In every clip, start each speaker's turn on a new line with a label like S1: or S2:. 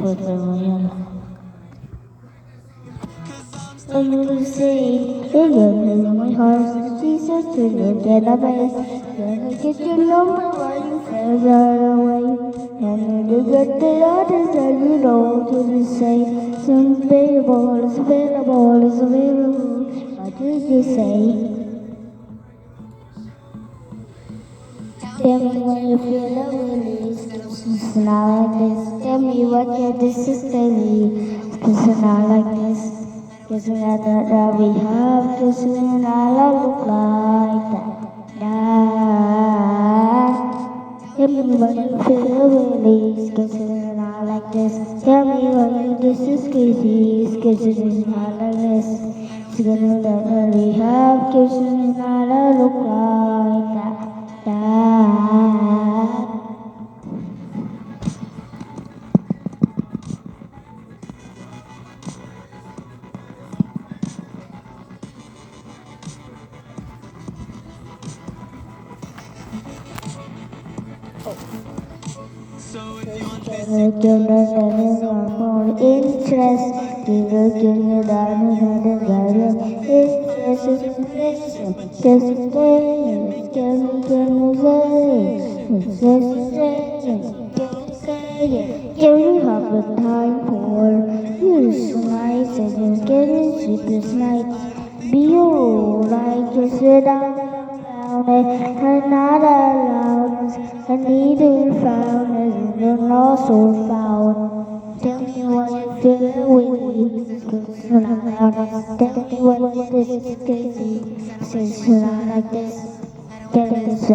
S1: what I'm gonna say. In my heart, Jesus, to look at the face. When I get your number, why you further away? And you get the others that you know to the same. Some available is available is available. What did you say? Tell me when you feel the release. It's not like this. Tell me what your this is daily. It's not like this. Cause we had that we have. Cause we not look like that. Yeah. Tell me when you feel the release. Cause it's not like this. Tell me when you this is crazy. Cause it's not like this. It's gonna that we have. Cause we not look like that. Yeah. More interest, you have the time for you so nice and you get it sleepless nights. Be you like you sit down and not allowed. I need to found and you're not so found. Tell me what you feel with me. Tell me what this is crazy. It's not like this. Tell me this is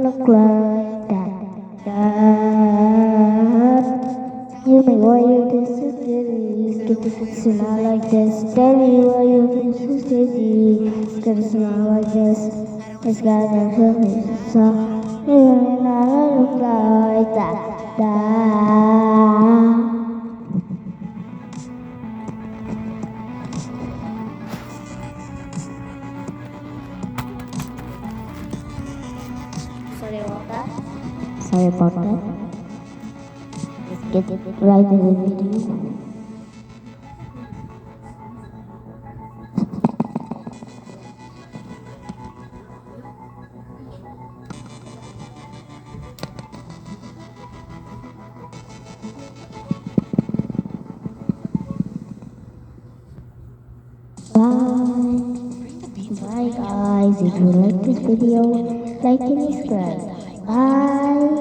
S1: look like that. You may why you this is crazy. It's not like this. Tell me why you this is crazy. It's not like this. It's got a service. So you may not look like that. Sorry about that. Let's get right to the video. Bye guys, if you like this video, like and subscribe. Bye.